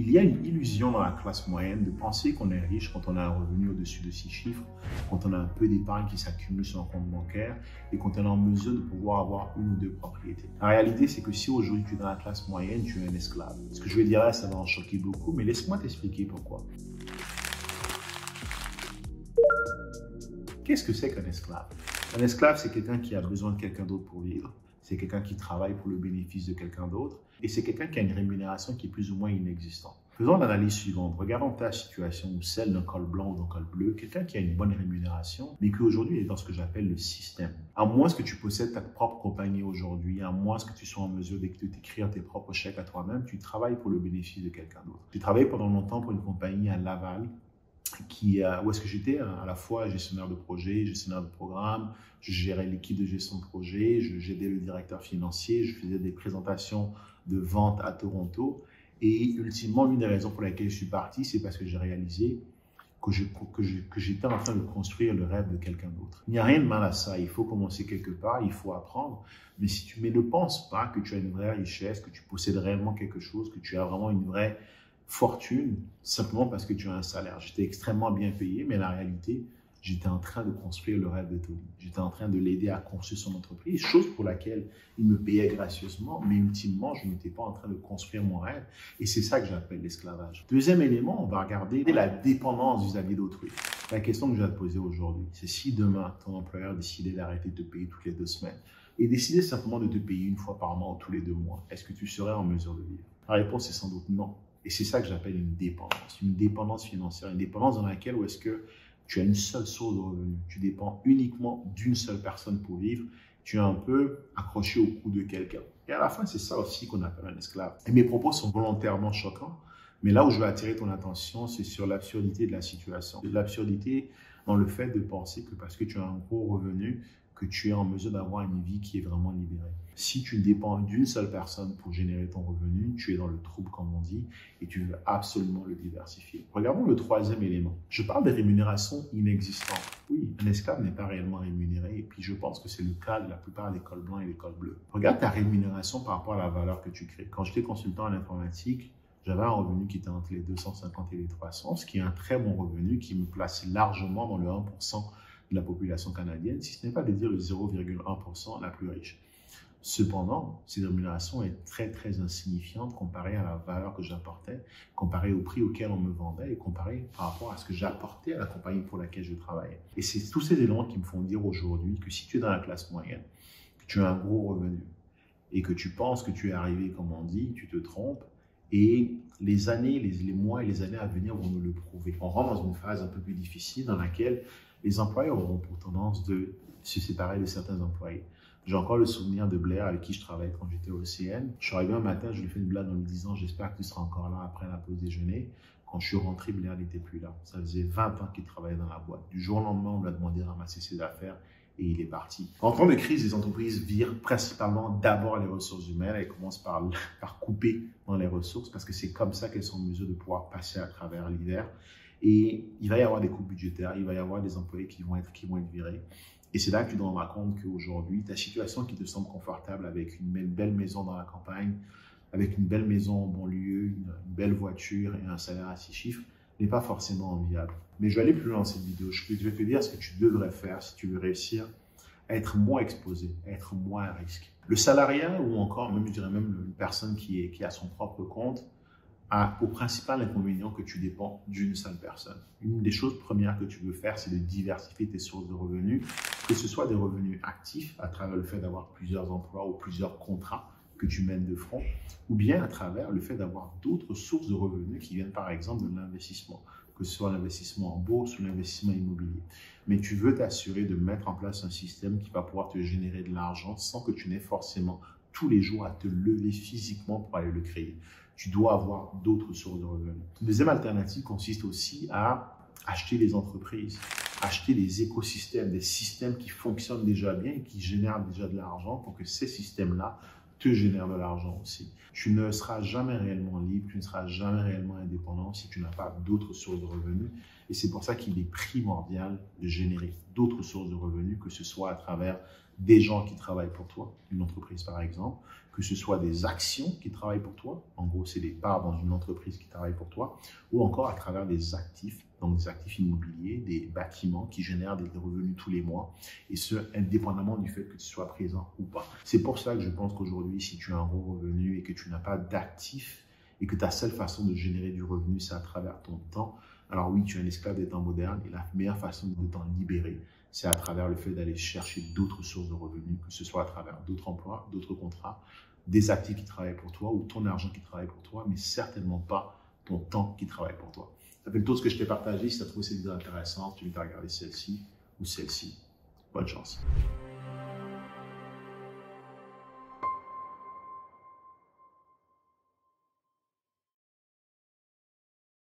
Il y a une illusion dans la classe moyenne de penser qu'on est riche quand on a un revenu au-dessus de 6 chiffres, quand on a un peu d'épargne qui s'accumule sur un compte bancaire et quand on est en mesure de pouvoir avoir une ou deux propriétés. La réalité, c'est que si aujourd'hui tu es dans la classe moyenne, tu es un esclave. Ce que je vais dire là, ça va en choquer beaucoup, mais laisse-moi t'expliquer pourquoi. Qu'est-ce que c'est qu'un esclave? Un esclave, c'est quelqu'un qui a besoin de quelqu'un d'autre pour vivre. C'est quelqu'un qui travaille pour le bénéfice de quelqu'un d'autre. Et c'est quelqu'un qui a une rémunération qui est plus ou moins inexistante. Faisons l'analyse suivante. Regardons ta situation ou celle d'un col blanc ou d'un col bleu. Quelqu'un qui a une bonne rémunération, mais qui aujourd'hui est dans ce que j'appelle le système. À moins que tu possèdes ta propre compagnie aujourd'hui, à moins que tu sois en mesure de t'écrire tes propres chèques à toi-même, tu travailles pour le bénéfice de quelqu'un d'autre. J'ai travaillé pendant longtemps pour une compagnie à Laval, où est-ce que j'étais à la fois gestionnaire de projet, gestionnaire de programme, je gérais l'équipe de gestion de projet, j'aidais le directeur financier, je faisais des présentations de vente à Toronto. Et ultimement, l'une des raisons pour laquelle je suis parti, c'est parce que j'ai réalisé que j'étais en train de construire le rêve de quelqu'un d'autre. Il n'y a rien de mal à ça, il faut commencer quelque part, il faut apprendre. Mais ne pense pas que tu as une vraie richesse, que tu possèdes réellement quelque chose, que tu as vraiment une vraie fortune simplement parce que tu as un salaire. J'étais extrêmement bien payé, mais la réalité, j'étais en train de construire le rêve de Tony. J'étais en train de l'aider à construire son entreprise, chose pour laquelle il me payait gracieusement, mais ultimement, je n'étais pas en train de construire mon rêve. Et c'est ça que j'appelle l'esclavage. Deuxième élément, on va regarder la dépendance vis-à-vis d'autrui. La question que je vais te poser aujourd'hui, c'est si demain, ton employeur décidait d'arrêter de te payer toutes les 2 semaines et décidait simplement de te payer une fois par mois ou tous les 2 mois, est-ce que tu serais en mesure de vivre? La réponse est sans doute non. Et c'est ça que j'appelle une dépendance financière, une dépendance dans laquelle où est-ce que tu as une seule source de revenus, tu dépends uniquement d'une seule personne pour vivre, tu es un peu accroché au cou de quelqu'un. Et à la fin, c'est ça aussi qu'on appelle un esclave. Et mes propos sont volontairement choquants, mais là où je veux attirer ton attention, c'est sur l'absurdité de la situation. L'absurdité dans le fait de penser que parce que tu as un gros revenu, que tu es en mesure d'avoir une vie qui est vraiment libérée. Si tu dépends d'une seule personne pour générer ton revenu, tu es dans le trouble, comme on dit, et tu veux absolument le diversifier. Regardons le troisième élément. Je parle des rémunérations inexistantes. Oui, un esclave n'est pas réellement rémunéré, et puis je pense que c'est le cas de la plupart des cols blancs et des cols bleus. Regarde ta rémunération par rapport à la valeur que tu crées. Quand j'étais consultant en informatique, j'avais un revenu qui était entre les 250 et les 300, ce qui est un très bon revenu qui me place largement dans le 1% de la population canadienne, si ce n'est pas de dire le 0,1% la plus riche. Cependant, cette rémunération est très, très insignifiante comparée à la valeur que j'apportais, comparée au prix auquel on me vendait et comparée par rapport à ce que j'apportais à la compagnie pour laquelle je travaillais. Et c'est tous ces éléments qui me font dire aujourd'hui que si tu es dans la classe moyenne, que tu as un gros revenu et que tu penses que tu es arrivé, comme on dit, tu te trompes. Et les années, les mois et les années à venir vont nous le prouver. On rentre dans une phase un peu plus difficile dans laquelle les employés auront pour tendance de se séparer de certains employés. J'ai encore le souvenir de Blair avec qui je travaillais quand j'étais au CN. Je suis arrivé un matin, je lui ai fait une blague en lui disant « J'espère que tu seras encore là après la pause déjeuner ». Quand je suis rentré, Blair n'était plus là. Ça faisait 20 ans qu'il travaillait dans la boîte. Du jour au lendemain, on lui a demandé de ramasser ses affaires et il est parti. En temps de crise, les entreprises virent principalement d'abord les ressources humaines. Elles commencent par couper dans les ressources parce que c'est comme ça qu'elles sont en mesure de pouvoir passer à travers l'hiver. Et il va y avoir des coupes budgétaires, il va y avoir des employés qui vont être virés. Et c'est là que tu te rendras compte qu'aujourd'hui, ta situation qui te semble confortable avec une belle maison dans la campagne, avec une belle maison en banlieue, une belle voiture et un salaire à 6 chiffres, n'est pas forcément enviable. Mais je vais aller plus loin dans cette vidéo. Je vais te dire ce que tu devrais faire si tu veux réussir à être moins exposé, à être moins à risque. Le salariat, ou encore, même, je dirais même une personne qui a son propre compte, a au principal inconvénient que tu dépends d'une seule personne. Une des choses premières que tu veux faire, c'est de diversifier tes sources de revenus, que ce soit des revenus actifs à travers le fait d'avoir plusieurs emplois ou plusieurs contrats que tu mènes de front, ou bien à travers le fait d'avoir d'autres sources de revenus qui viennent par exemple de l'investissement, que ce soit l'investissement en bourse ou l'investissement immobilier. Mais tu veux t'assurer de mettre en place un système qui va pouvoir te générer de l'argent sans que tu n'aies forcément tous les jours à te lever physiquement pour aller le créer. Tu dois avoir d'autres sources de revenus. Une deuxième alternative consiste aussi à acheter des entreprises, acheter des écosystèmes, des systèmes qui fonctionnent déjà bien et qui génèrent déjà de l'argent pour que ces systèmes-là te génèrent de l'argent aussi. Tu ne seras jamais réellement libre, tu ne seras jamais réellement indépendant si tu n'as pas d'autres sources de revenus. Et c'est pour ça qu'il est primordial de générer d'autres sources de revenus, que ce soit à travers des gens qui travaillent pour toi, une entreprise par exemple, que ce soit des actions qui travaillent pour toi, en gros c'est des parts dans une entreprise qui travaille pour toi, ou encore à travers des actifs, donc des actifs immobiliers, des bâtiments qui génèrent des revenus tous les mois, et ce, indépendamment du fait que tu sois présent ou pas. C'est pour ça que je pense qu'aujourd'hui, si tu as un gros revenu et que tu n'as pas d'actifs, et que ta seule façon de générer du revenu, c'est à travers ton temps, alors oui, tu es un esclave des temps modernes, et la meilleure façon de t'en libérer, c'est à travers le fait d'aller chercher d'autres sources de revenus, que ce soit à travers d'autres emplois, d'autres contrats, des actifs qui travaillent pour toi ou ton argent qui travaille pour toi, mais certainement pas ton temps qui travaille pour toi. Ça fait le tour de ce que je t'ai partagé. Si tu as trouvé cette vidéo intéressante, tu veux regarder celle-ci ou celle-ci. Bonne chance.